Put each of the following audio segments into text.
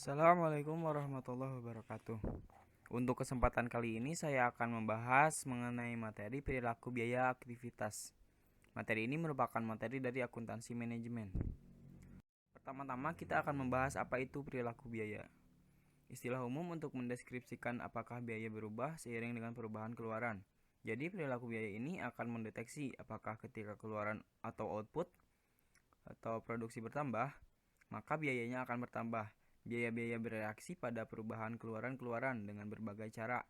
Assalamualaikum warahmatullahi wabarakatuh. Untuk kesempatan kali ini saya akan membahas mengenai materi perilaku biaya aktivitas. Materi ini merupakan materi dari akuntansi manajemen. Pertama-tama kita akan membahas apa itu perilaku biaya. Istilah umum untuk mendeskripsikan apakah biaya berubah seiring dengan perubahan keluaran. Jadi perilaku biaya ini akan mendeteksi apakah ketika keluaran atau output atau produksi bertambah, maka biayanya akan bertambah. Biaya-biaya bereaksi pada perubahan keluaran-keluaran dengan berbagai cara.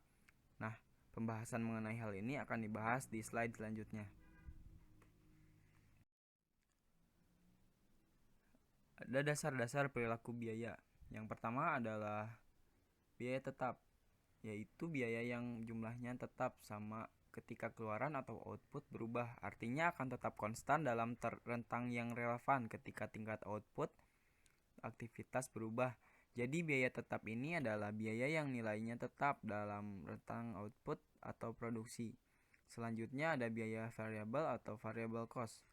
Nah, pembahasan mengenai hal ini akan dibahas di slide selanjutnya. Ada dasar-dasar perilaku biaya. Yang pertama adalah biaya tetap, yaitu biaya yang jumlahnya tetap sama ketika keluaran atau output berubah. Artinya akan tetap konstan dalam rentang yang relevan ketika tingkat output aktivitas berubah. Jadi biaya tetap ini adalah biaya yang nilainya tetap dalam rentang output atau produksi. Selanjutnya ada biaya variabel atau variable cost.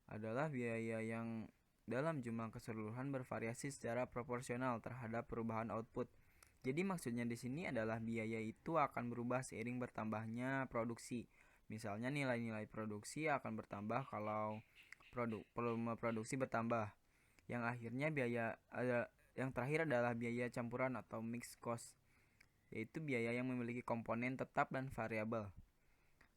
Adalah biaya yang dalam jumlah keseluruhan bervariasi secara proporsional terhadap perubahan output. Jadi maksudnya di sini adalah biaya itu akan berubah seiring bertambahnya produksi. Misalnya nilai-nilai produksi akan bertambah kalau volume produksi bertambah. Yang terakhir adalah biaya campuran atau mixed cost, yaitu biaya yang memiliki komponen tetap dan variabel.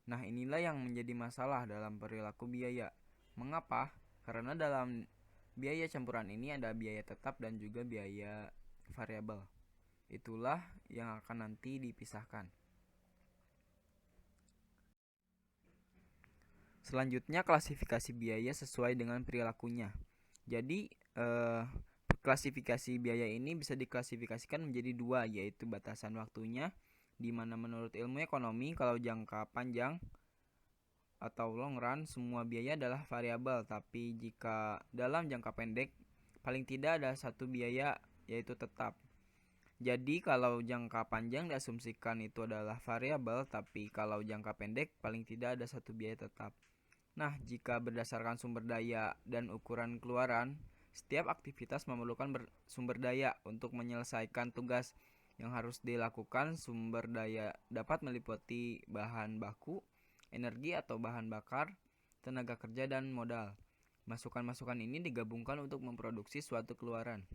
Nah, inilah yang menjadi masalah dalam perilaku biaya. Mengapa? Karena dalam biaya campuran ini ada biaya tetap dan juga biaya variabel. Itulah yang akan nanti dipisahkan. Selanjutnya klasifikasi biaya sesuai dengan perilakunya. Jadi klasifikasi biaya ini bisa diklasifikasikan menjadi dua, yaitu batasan waktunya, di mana menurut ilmu ekonomi kalau jangka panjang atau long run semua biaya adalah variabel, tapi jika dalam jangka pendek paling tidak ada satu biaya yaitu tetap. Jadi kalau jangka panjang diasumsikan itu adalah variabel, tapi kalau jangka pendek paling tidak ada satu biaya tetap. Nah, jika berdasarkan sumber daya dan ukuran keluaran, setiap aktivitas memerlukan sumber daya untuk menyelesaikan tugas yang harus dilakukan. Sumber daya dapat meliputi bahan baku, energi atau bahan bakar, tenaga kerja, dan modal. Masukan-masukan ini digabungkan untuk memproduksi suatu keluaran.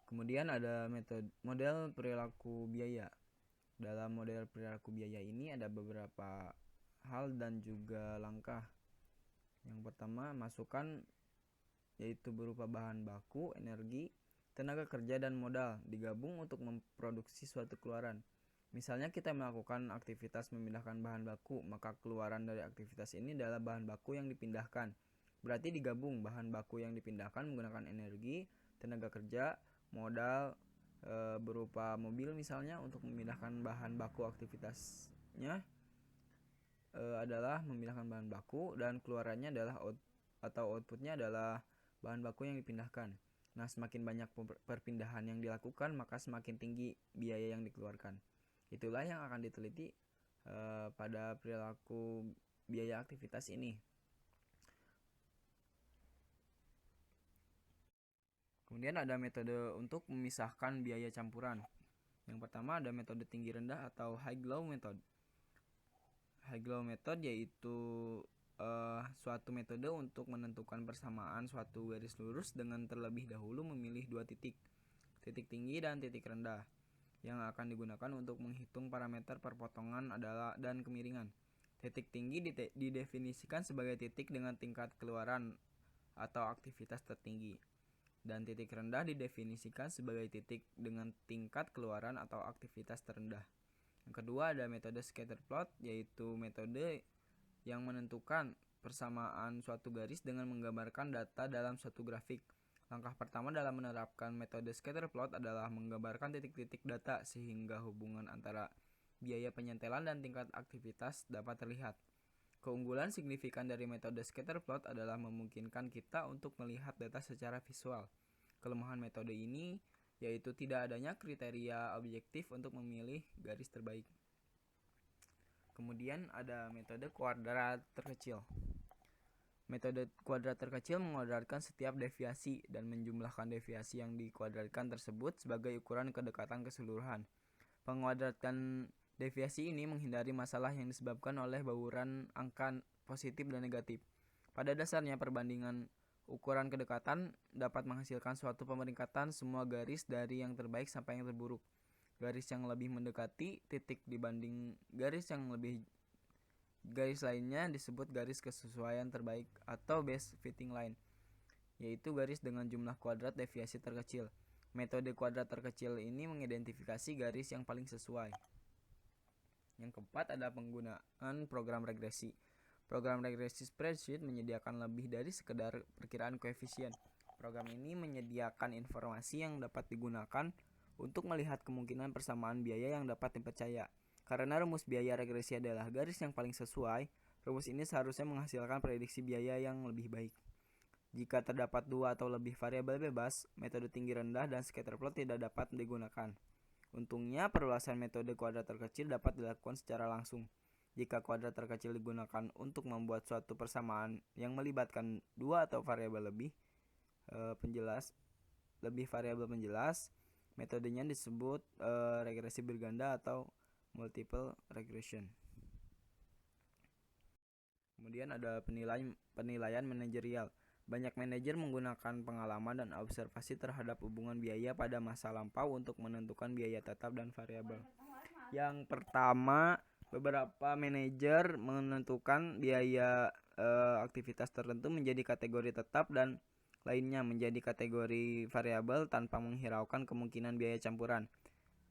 Kemudian ada model perilaku biaya. Dalam model perilaku biaya ini ada beberapa hal dan juga langkah. Yang pertama, masukan yaitu berupa bahan baku, energi, tenaga kerja, dan modal digabung untuk memproduksi suatu keluaran. Misalnya kita melakukan aktivitas memindahkan bahan baku, maka keluaran dari aktivitas ini adalah bahan baku yang dipindahkan. Berarti digabung bahan baku yang dipindahkan menggunakan energi, tenaga kerja, modal berupa mobil misalnya untuk memindahkan bahan baku aktivitasnya adalah memindahkan bahan baku, dan keluarannya adalah outputnya adalah bahan baku yang dipindahkan. Nah, semakin banyak perpindahan yang dilakukan, maka semakin tinggi biaya yang dikeluarkan. Itulah yang akan diteliti pada perilaku biaya aktivitas ini. Kemudian ada metode untuk memisahkan biaya campuran. Yang pertama ada metode tinggi rendah atau high low method. High low method yaitu suatu metode untuk menentukan persamaan suatu garis lurus dengan terlebih dahulu memilih dua titik tinggi dan titik rendah, yang akan digunakan untuk menghitung parameter perpotongan adalah dan kemiringan. Titik tinggi didefinisikan sebagai titik dengan tingkat keluaran atau aktivitas tertinggi, dan titik rendah didefinisikan sebagai titik dengan tingkat keluaran atau aktivitas terendah. Yang kedua ada metode scatter plot, yaitu metode yang menentukan persamaan suatu garis dengan menggambarkan data dalam suatu grafik. Langkah pertama dalam menerapkan metode scatter plot adalah menggambarkan titik-titik data sehingga hubungan antara biaya penyentelan dan tingkat aktivitas dapat terlihat. Keunggulan signifikan dari metode scatter plot adalah memungkinkan kita untuk melihat data secara visual. Kelemahan metode ini yaitu tidak adanya kriteria objektif untuk memilih garis terbaik. Kemudian ada metode kuadrat terkecil. Metode kuadrat terkecil menguadratkan setiap deviasi dan menjumlahkan deviasi yang dikuadratkan tersebut sebagai ukuran kedekatan keseluruhan. Penguadratan deviasi ini menghindari masalah yang disebabkan oleh bauran angka positif dan negatif. Pada dasarnya, perbandingan ukuran kedekatan dapat menghasilkan suatu pemeringkatan semua garis dari yang terbaik sampai yang terburuk. Garis yang lebih mendekati titik dibanding garis lainnya disebut garis kesesuaian terbaik atau best fitting line, yaitu garis dengan jumlah kuadrat deviasi terkecil. Metode kuadrat terkecil ini mengidentifikasi garis yang paling sesuai. Yang keempat adalah penggunaan program regresi. Program regresi spreadsheet menyediakan lebih dari sekedar perkiraan koefisien. Program ini menyediakan informasi yang dapat digunakan untuk melihat kemungkinan persamaan biaya yang dapat dipercaya. Karena rumus biaya regresi adalah garis yang paling sesuai, rumus ini seharusnya menghasilkan prediksi biaya yang lebih baik. Jika terdapat dua atau lebih variabel bebas, metode tinggi rendah dan scatterplot tidak dapat digunakan. Untungnya, perluasan metode kuadrat terkecil dapat dilakukan secara langsung. Jika kuadrat terkecil digunakan untuk membuat suatu persamaan yang melibatkan dua atau variabel lebih variabel penjelas, metodenya disebut regresi berganda atau multiple regression. Kemudian ada penilaian manajerial. Banyak manajer menggunakan pengalaman dan observasi terhadap hubungan biaya pada masa lampau untuk menentukan biaya tetap dan variabel. Yang pertama, beberapa manajer menentukan biaya aktivitas tertentu menjadi kategori tetap dan lainnya menjadi kategori variabel tanpa menghiraukan kemungkinan biaya campuran.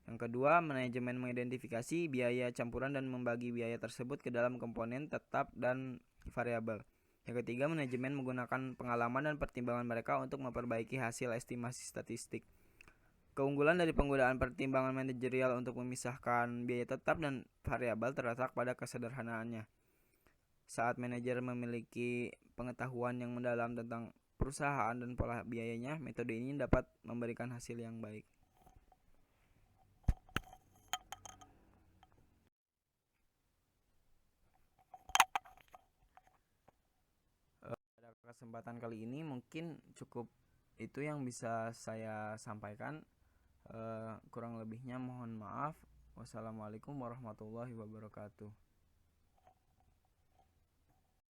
Yang kedua, manajemen mengidentifikasi biaya campuran dan membagi biaya tersebut ke dalam komponen tetap dan variabel. Yang ketiga, manajemen menggunakan pengalaman dan pertimbangan mereka untuk memperbaiki hasil estimasi statistik. Keunggulan dari penggunaan pertimbangan manajerial untuk memisahkan biaya tetap dan variabel terletak pada kesederhanaannya. Saat manajer memiliki pengetahuan yang mendalam tentang perusahaan dan pola biayanya, metode ini dapat memberikan hasil yang baik. Pada kesempatan kali ini mungkin cukup itu yang bisa saya sampaikan. Kurang lebihnya mohon maaf. Wassalamualaikum warahmatullahi wabarakatuh.